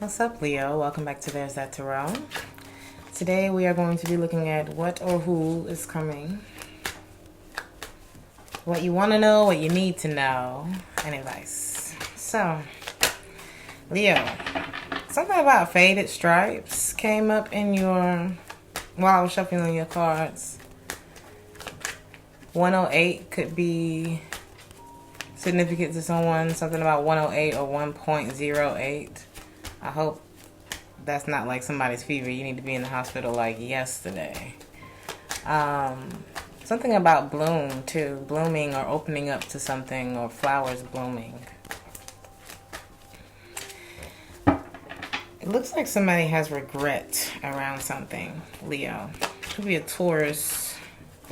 What's up, Leo? Welcome back to Theresthattarot. Today we are going to be looking at what or who is coming, what you want to know, what you need to know, and advice. So, Leo, something about faded stripes came up in your, while I was shuffling your cards. 108 could be significant to someone, something about 108 or 1.08. I hope that's not like somebody's fever. You need to be in the hospital like yesterday. Something about bloom too. Blooming or opening up to something, or flowers blooming. It looks like somebody has regret around something, Leo. Could be a Taurus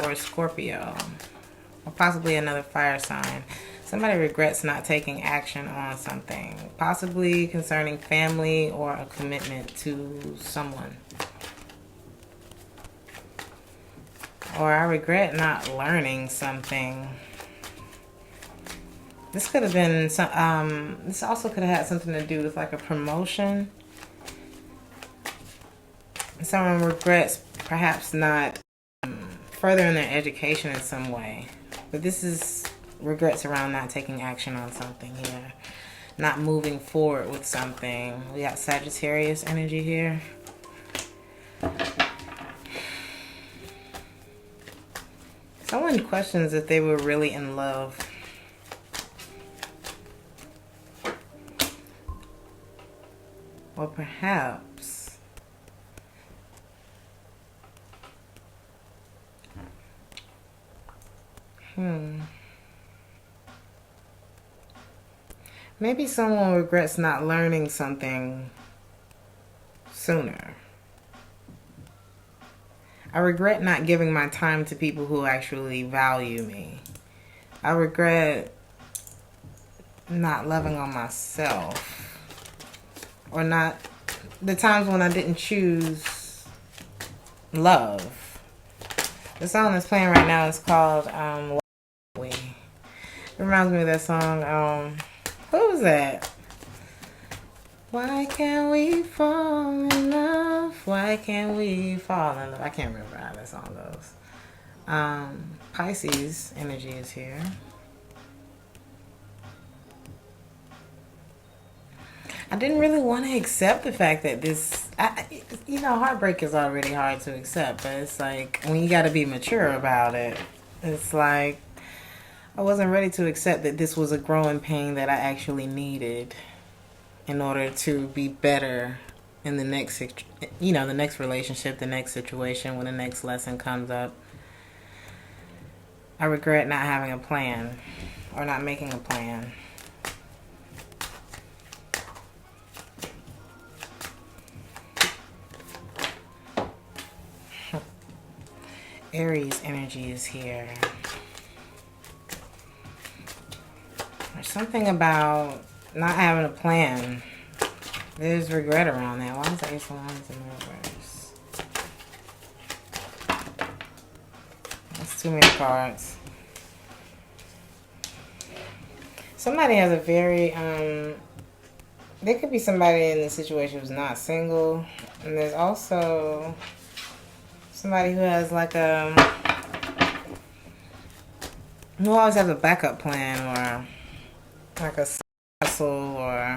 or a Scorpio, or possibly another fire sign. Somebody regrets not taking action on something, possibly concerning family or a commitment to someone. Or I regret not learning something. This could have been some, this also could have had something to do with like a promotion. Someone regrets perhaps not furthering their education in some way. But this is regrets around not taking action on something here. Not moving forward with something. We got Sagittarius energy here. Someone questions if they were really in love. Or perhaps maybe someone regrets not learning something sooner. I regret not giving my time to people who actually value me. I regret not loving on myself. Or not the times when I didn't choose love. The song that's playing right now is called It reminds me of that song. Who was that? Why can't we fall in love? Why can't we fall in love? I can't remember how that song goes. Pisces energy is here. I didn't really want to accept the fact that this, heartbreak is already hard to accept, but it's like when you got to be mature about it, it's like I wasn't ready to accept that this was a growing pain that I actually needed in order to be better in the next, the next relationship, the next situation, when the next lesson comes up. I regret not having a plan or not making a plan. Aries energy is here. There's something about not having a plan. There's regret around that. Why is the Ace of Wands in reverse? That's too many cards. Somebody has a very, there could be somebody in the situation who's not single. And there's also somebody who has like who always has a backup plan, or like a hustle, or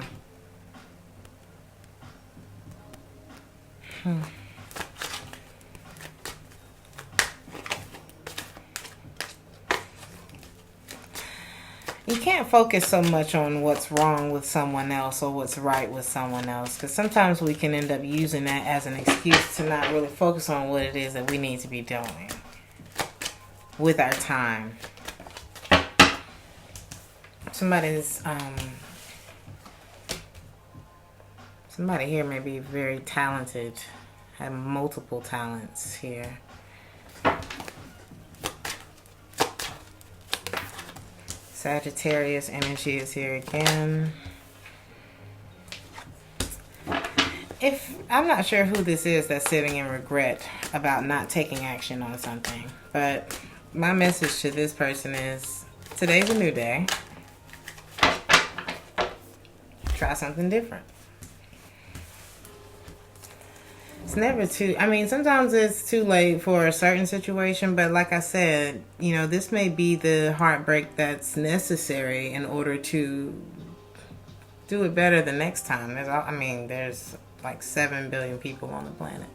you can't focus so much on what's wrong with someone else or what's right with someone else, because sometimes we can end up using that as an excuse to not really focus on what it is that we need to be doing with our time. Somebody here may be very talented, have multiple talents here. Sagittarius energy is here again. I'm not sure who this is that's sitting in regret about not taking action on something, but my message to this person is today's a new day. Try something different. It's never too, I mean, sometimes it's too late for a certain situation, but like I said, you know, this may be the heartbreak that's necessary in order to do it better the next time. There's like 7 billion people on the planet.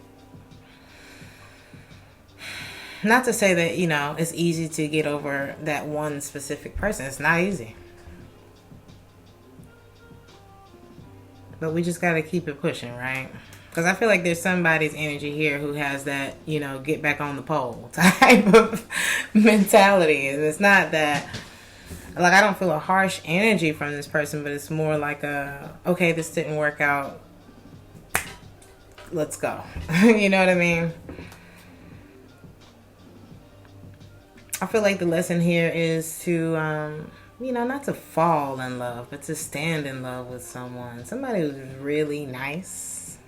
Not to say that, you know, it's easy to get over that one specific person. It's not easy. But we just got to keep it pushing, right? Because I feel like there's somebody's energy here who has that, you know, get back on the pole type of mentality. And it's not that, like, I don't feel a harsh energy from this person, but it's more like okay, this didn't work out. Let's go. You know what I mean? I feel like the lesson here is to, you know, not to fall in love, but to stand in love with someone. Somebody who's really nice.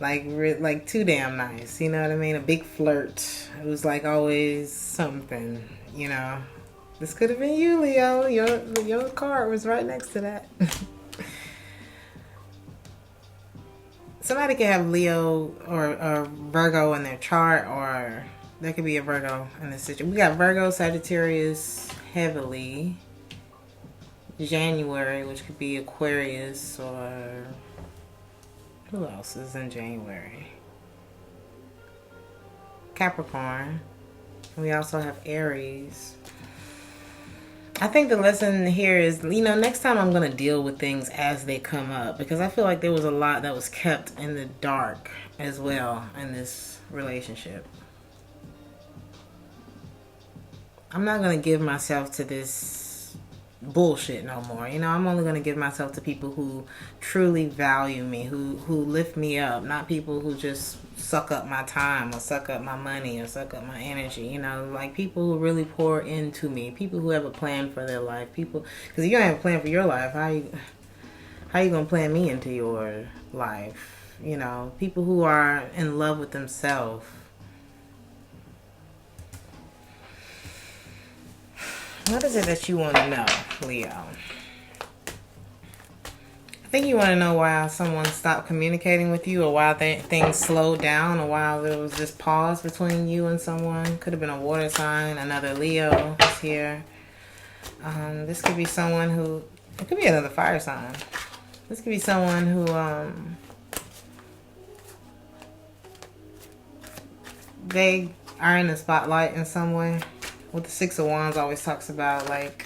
Like too damn nice. You know what I mean? A big flirt. It was like always something, you know. This could have been you, Leo. Your card was right next to that. Somebody could have Leo or Virgo in their chart, or there could be a Virgo in this situation. We got Virgo, Sagittarius heavily. January, which could be Aquarius, or who else is in January? Capricorn. We also have Aries. I think the lesson here is, you know, next time I'm going to deal with things as they come up, because I feel like there was a lot that was kept in the dark as well in this relationship. I'm not going to give myself to this bullshit no more. You know, I'm only going to give myself to people who truly value me, who lift me up, not people who just suck up my time or suck up my money or suck up my energy. You know, like people who really pour into me, people who have a plan for their life, people, because if you don't have a plan for your life, how you going to plan me into your life? You know, people who are in love with themselves. What is it that you want to know, Leo? I think you want to know why someone stopped communicating with you, or why things slowed down, or why there was this pause between you and someone. Could have been a water sign, another Leo is here. This could be someone who, it could be another fire sign. This could be someone who, they are in the spotlight in some way. With the Six of Wands always talks about like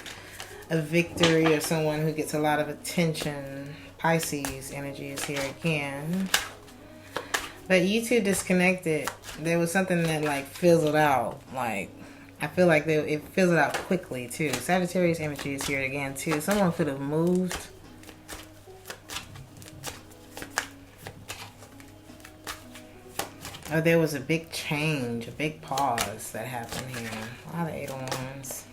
a victory or someone who gets a lot of attention. Pisces energy is here again. But you two disconnected. There was something that like fizzled out. Like, I feel like it fizzled out quickly too. Sagittarius energy is here again too. Someone could have moved. Oh, there was a big change, a big pause that happened here. A lot of Eight of Wands.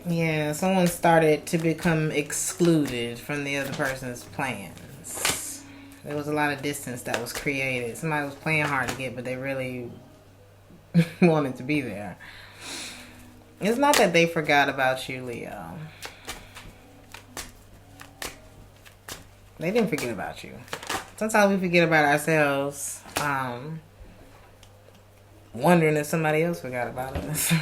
Yeah, someone started to become excluded from the other person's plans. There was a lot of distance that was created. Somebody was playing hard to get, but they really wanted to be there. It's not that they forgot about you, Leo. They didn't forget about you. Sometimes we forget about ourselves, wondering if somebody else forgot about us.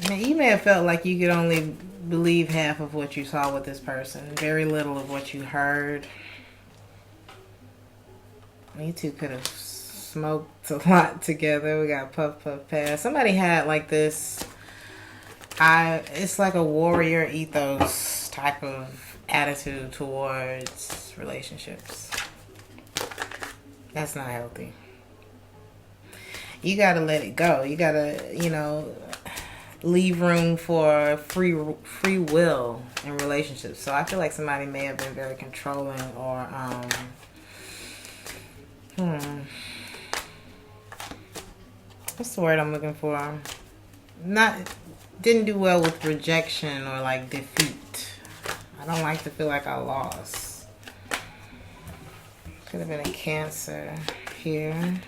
Now, you may have felt like you could only believe half of what you saw with this person, very little of what you heard. You two could have smoked a lot together. We got puff, puff, pass. Somebody had like this, it's like a warrior ethos type of attitude towards relationships. That's not healthy. You gotta let it go. You gotta, you know, leave room for free will in relationships. So I feel like somebody may have been very controlling, or what's the word I'm looking for? Didn't do well with rejection or like defeat. I don't like to feel like I lost. Could have been a Cancer here.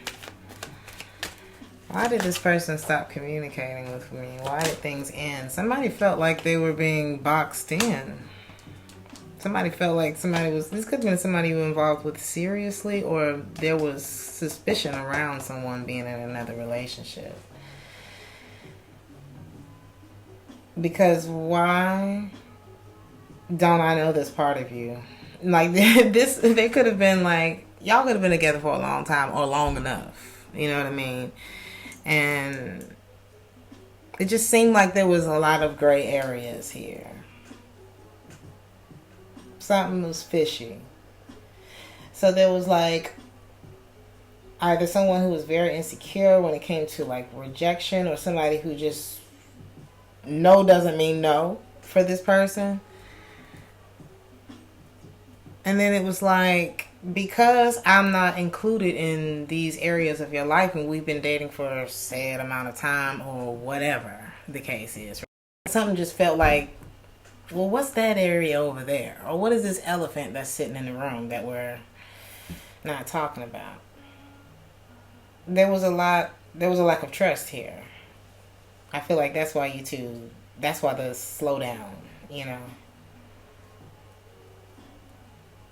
Why did this person stop communicating with me? Why did things end? Somebody felt like they were being boxed in. Somebody felt like somebody was... This could have been somebody you were involved with seriously, or there was suspicion around someone being in another relationship. Because why don't I know this part of you? Like, this, they could have been like, y'all could have been together for a long time or long enough. You know what I mean? And it just seemed like there was a lot of gray areas here. Something was fishy. So there was like either someone who was very insecure when it came to like rejection, or somebody who just no doesn't mean no for this person. And then it was like, because I'm not included in these areas of your life and we've been dating for a said amount of time or whatever the case is, something just felt like, well, what's that area over there? Or what is this elephant that's sitting in the room that we're not talking about? There was a lack of trust here. I feel like that's why that's why the slowdown, you know.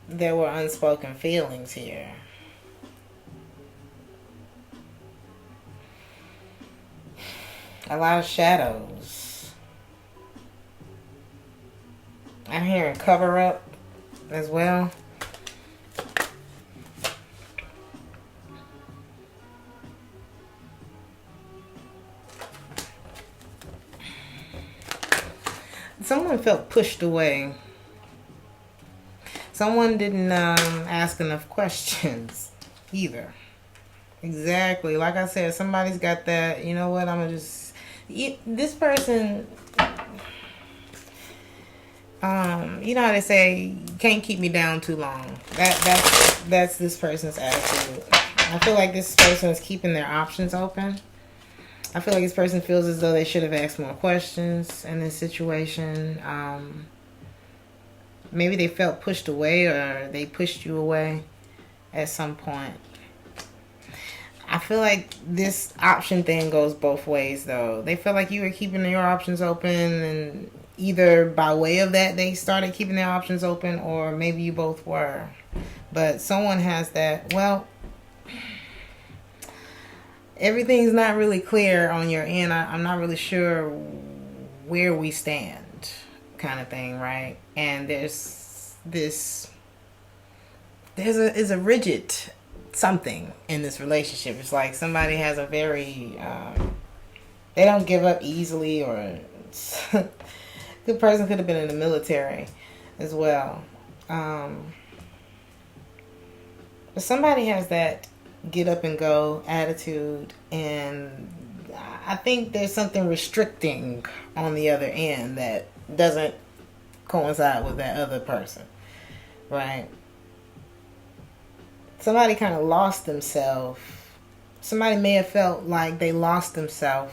There were unspoken feelings here. A lot of shadows. I'm hearing cover up as well. Someone felt pushed away. Someone didn't ask enough questions either. Exactly. Like I said, somebody's got that, you know what, I'm going to just... This person... you know how they say, you can't keep me down too long. That's this person's attitude. I feel like this person is keeping their options open. I feel like this person feels as though they should have asked more questions in this situation. Maybe they felt pushed away, or they pushed you away at some point. I feel like this option thing goes both ways, though. They feel like you were keeping your options open, and either by way of that they started keeping their options open, or maybe you both were. But someone has that, well, everything's not really clear on your end. I'm not really sure where we stand, kind of thing, right? And there's a rigid something in this relationship. It's like somebody has a very they don't give up easily, or the person could have been in the military as well. But somebody has that get up and go attitude, and I think there's something restricting on the other end that doesn't coincide with that other person, right? Somebody kind of lost themselves. Somebody may have felt like they lost themselves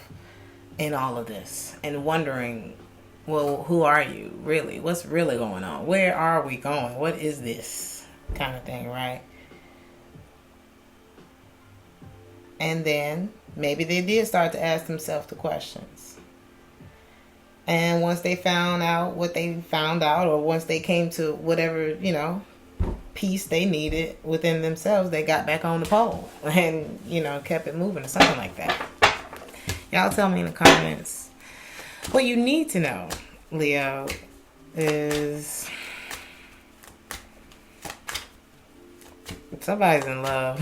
in all of this and wondering, well, who are you really? What's really going on? Where are we going? What is this kind of thing, right? And then maybe they did start to ask themselves the questions. And once they found out what they found out, or once they came to whatever, you know, peace they needed within themselves, they got back on the pole and, you know, kept it moving or something like that. Y'all tell me in the comments. What you need to know, Leo, is somebody's in love.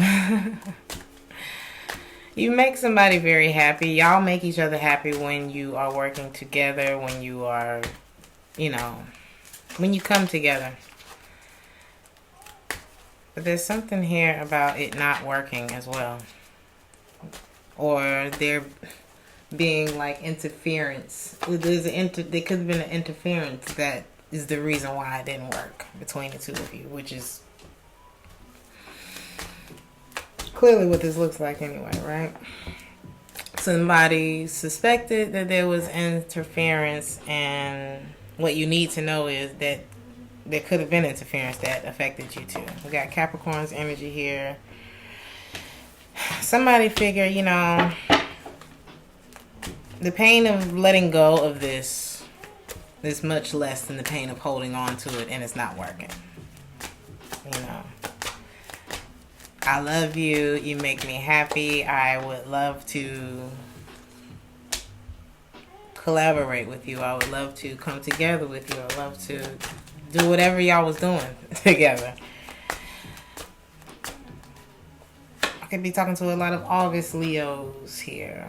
You make somebody very happy. Y'all make each other happy when you are working together, when you are, you know, when you come together. But there's something here about it not working as well. Or there being like interference. There could have been an interference that is the reason why it didn't work between the two of you, which is clearly what this looks like anyway, right? Somebody suspected that there was interference, and what you need to know is that there could have been interference that affected you too. We got Capricorn's energy here. Somebody figured, you know, The pain of letting go of this is much less than the pain of holding on to it and it's not working. You know. I love you. You make me happy. I would love to collaborate with you. I would love to come together with you. I'd love to do whatever y'all was doing together. I could be talking to a lot of August Leos here.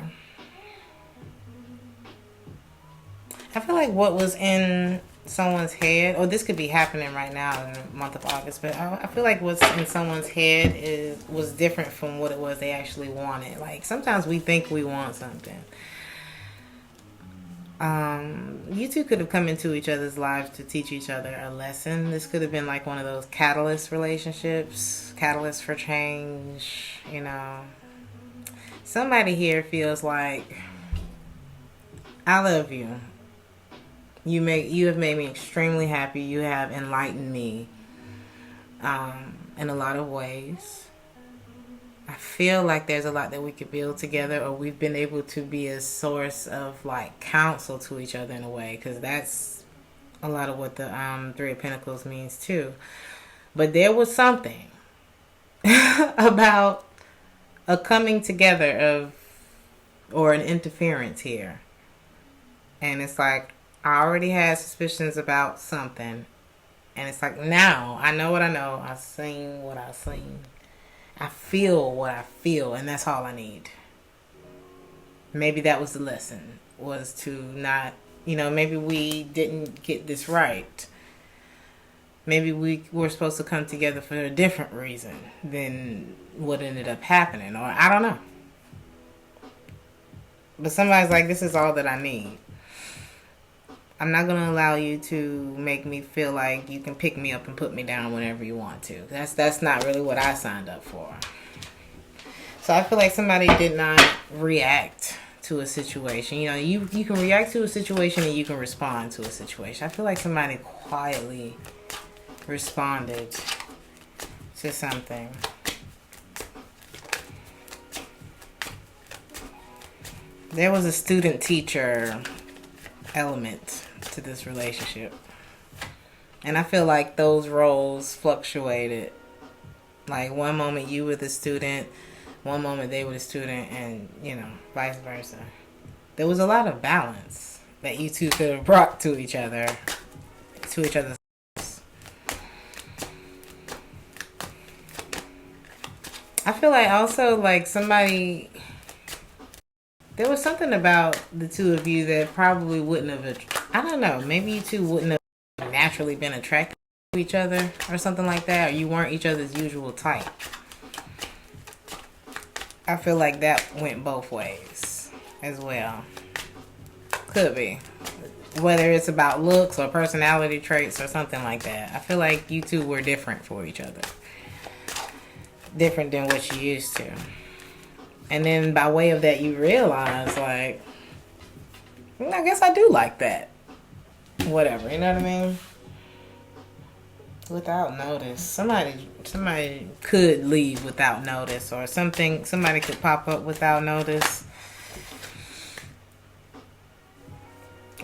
I feel like what was in someone's head, or this could be happening right now in the month of August, but I feel like what's in someone's head was different from what it was they actually wanted. Like sometimes we think we want something. You two could have come into each other's lives to teach each other a lesson. This could have been like one of those catalyst relationships, catalyst for change, you know. Somebody here feels like, I love you. You have made me extremely happy. You have enlightened me in a lot of ways. I feel like there's a lot that we could build together, or we've been able to be a source of like counsel to each other in a way, because that's a lot of what the Three of Pentacles means too. But there was something about a coming together of, or an interference here. And it's like, I already had suspicions about something. And it's like, now I know what I know. I've seen what I've seen. I feel what I feel, and that's all I need. Maybe that was the lesson, was to not, you know, maybe we didn't get this right. Maybe we were supposed to come together for a different reason than what ended up happening, or I don't know. But somebody's like, this is all that I need. I'm not going to allow you to make me feel like you can pick me up and put me down whenever you want to. That's not really what I signed up for. So I feel like somebody did not react to a situation. You know, you can react to a situation and you can respond to a situation. I feel like somebody quietly responded to something. There was a student-teacher element to this relationship, and I feel like those roles fluctuated. Like one moment you were the student, one moment they were the student, and you know, vice versa. There was a lot of balance that you two could have brought to each other's lives. I feel like also like somebody, there was something about the two of you that probably wouldn't have, I don't know, maybe you two wouldn't have naturally been attracted to each other or something like that, or you weren't each other's usual type. I feel like that went both ways as well. Could be. Whether it's about looks or personality traits or something like that. I feel like you two were different for each other. Different than what you used to. And then by way of that, you realize, like, I guess I do like that. Whatever, you know what I mean? Without notice. Somebody could leave without notice, or somebody could pop up without notice.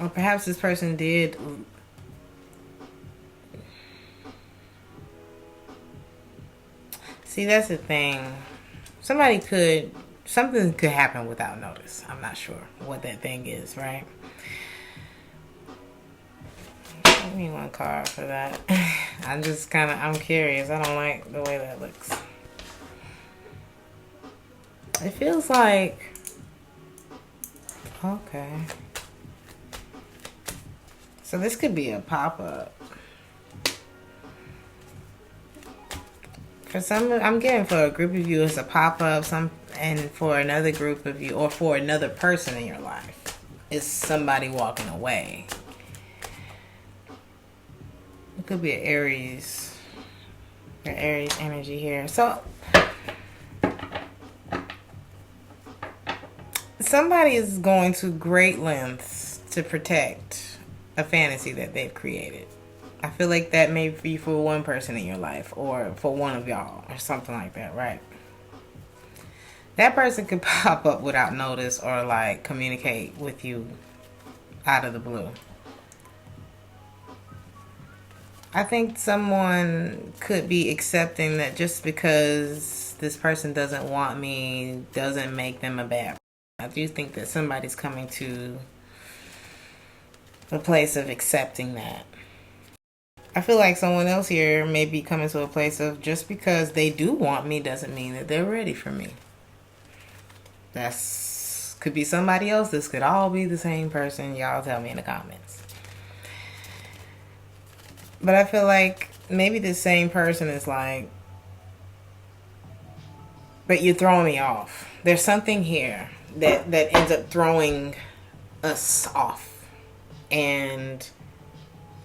Or perhaps this person did. See, that's the thing. Something could happen without notice. I'm not sure what that thing is, right? Give me one card for that. I'm curious. I don't like the way that looks. It feels like, okay. So this could be a pop-up. For some, I'm getting for a group of you, it's a pop-up. And for another group of you, or for another person in your life, it's somebody walking away. It could be an Aries. Your Aries energy here. So somebody is going to great lengths to protect a fantasy that they've created. I feel like that may be for one person in your life, or for one of y'all, or something like that, right? That person could pop up without notice or like communicate with you out of the blue. I think someone could be accepting that just because this person doesn't want me doesn't make them a bad person. I do think that somebody's coming to a place of accepting that. I feel like someone else here may be coming to a place of just because they do want me doesn't mean that they're ready for me. That's could be somebody else. This could all be the same person. Y'all tell me in the comments. But I feel like maybe the same person is like, but you're throwing me off. There's something here that ends up throwing us off. And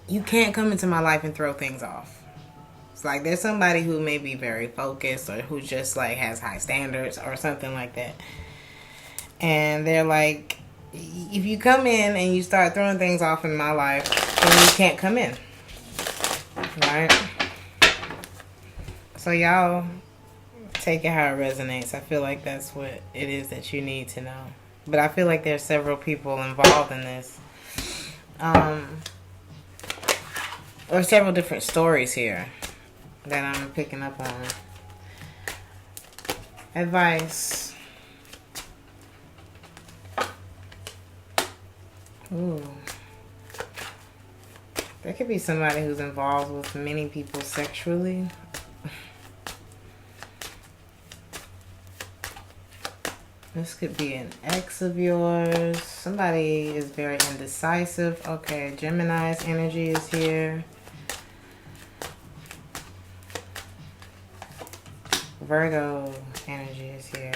you can't come into my life and throw things off. It's like there's somebody who may be very focused or who just like has high standards or something like that. And they're like, if you come in and you start throwing things off in my life, then you can't come in. Right? So y'all take it how it resonates. I feel like that's what it is that you need to know. But I feel like there's several people involved in this. Or several different stories here that I'm picking up on. Advice. Ooh. There could be somebody who's involved with many people sexually. This could be an ex of yours. Somebody is very indecisive. Okay, Gemini's energy is here. Virgo energy is here.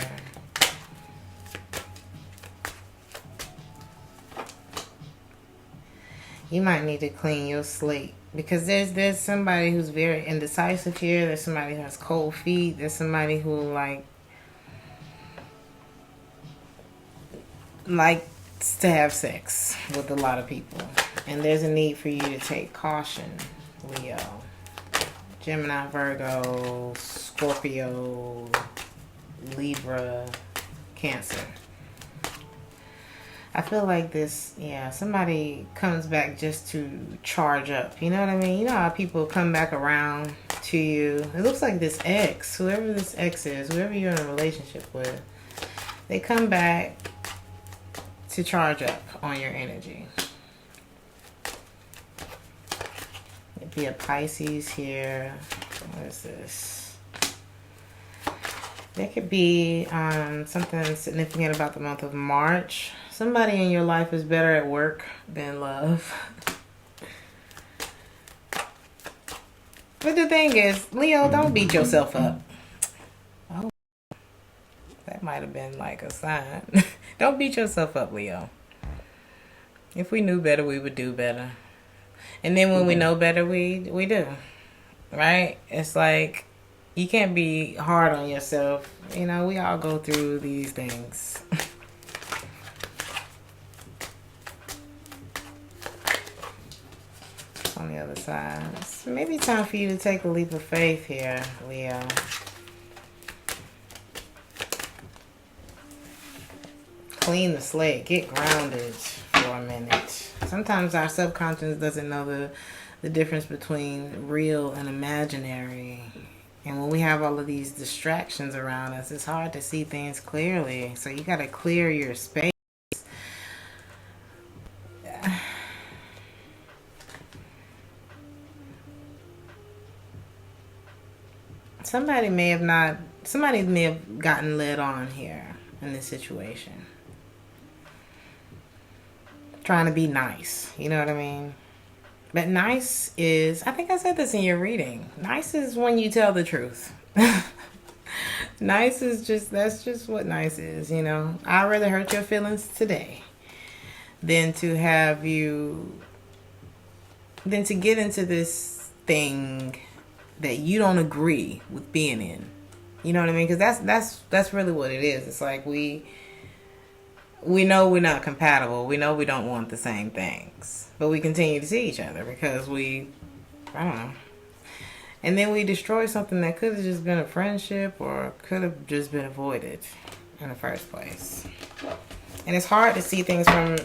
You might need to clean your slate because there's somebody who's very indecisive here. There's somebody who has cold feet. There's somebody who likes to have sex with a lot of people. And there's a need for you to take caution, Leo. Gemini, Virgo, Scorpio, Libra, Cancer. I feel like this, yeah, somebody comes back just to charge up. You know what I mean? You know how people come back around to you. It looks like this ex, whoever this ex is, whoever you're in a relationship with, they come back to charge up on your energy. It'd be a Pisces here. What is this? There could be something significant about the month of March. Somebody in your life is better at work than love. But the thing is, Leo, don't beat yourself up. Oh, that might have been like a sign. Don't beat yourself up, Leo. If we knew better, we would do better. And then when we know better, we do. Right? It's like, you can't be hard on yourself. You know, we all go through these things. On the other side. It's maybe time for you to take a leap of faith here, Leo. Clean the slate. Get grounded for a minute. Sometimes our subconscious doesn't know the difference between real and imaginary. And when we have all of these distractions around us, it's hard to see things clearly. So you got to clear your space. Somebody may have gotten led on here in this situation. Trying to be nice, you know what I mean? But nice is, I think I said this in your reading. Nice is when you tell the truth. Nice is that's just what nice is, you know? I'd rather hurt your feelings today than to get into this thing that you don't agree with being in. You know what I mean? Because that's really what it is. It's like we know we're not compatible. We know we don't want the same things. But we continue to see each other because I don't know. And then we destroy something that could have just been a friendship or could have just been avoided. in the first place. And it's hard to see things from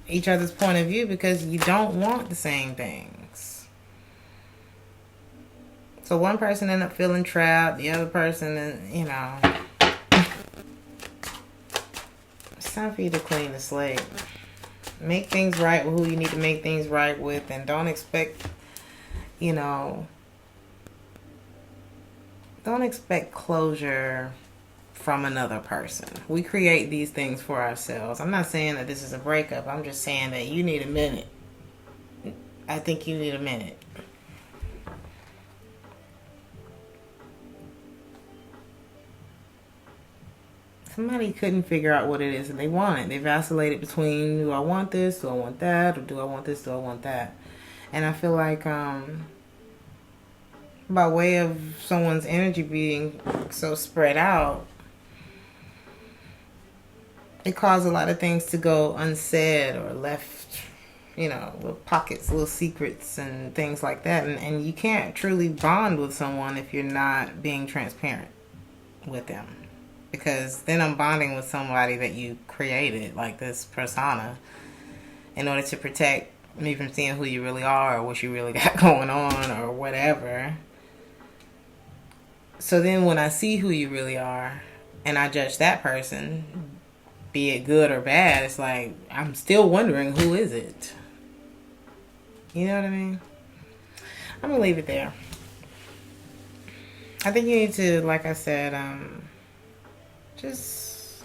each other's point of view because you don't want the same things. So one person end up feeling trapped, the other person, you know. It's time for you to clean the slate. Make things right with who you need to make things right with, and don't expect, you know, don't expect closure from another person. We create these things for ourselves. I'm not saying that this is a breakup. I'm just saying that you need a minute. I think you need a minute. Somebody couldn't figure out what it is that they wanted. They vacillated between, do I want this, do I want that, or do I want this, do I want that? And I feel like by way of someone's energy being so spread out, it caused a lot of things to go unsaid or left, you know, little pockets, little secrets and things like that. And you can't truly bond with someone if you're not being transparent with them. Because then I'm bonding with somebody that you created, like this persona, in order to protect me from seeing who you really are or what you really got going on or whatever. So then when I see who you really are and I judge that person, be it good or bad, it's like I'm still wondering, who is it? You know what I mean? I'm going to leave it there. I think you need to, like I said, just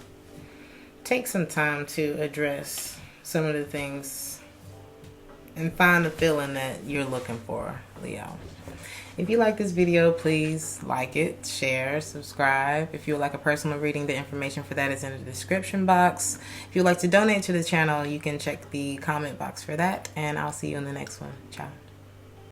take some time to address some of the things and find the feeling that you're looking for, Leo. If you like this video, please like it, share, subscribe. If you would like a personal reading, the information for that is in the description box. If you'd like to donate to the channel, you can check the comment box for that. And I'll see you in the next one. Ciao.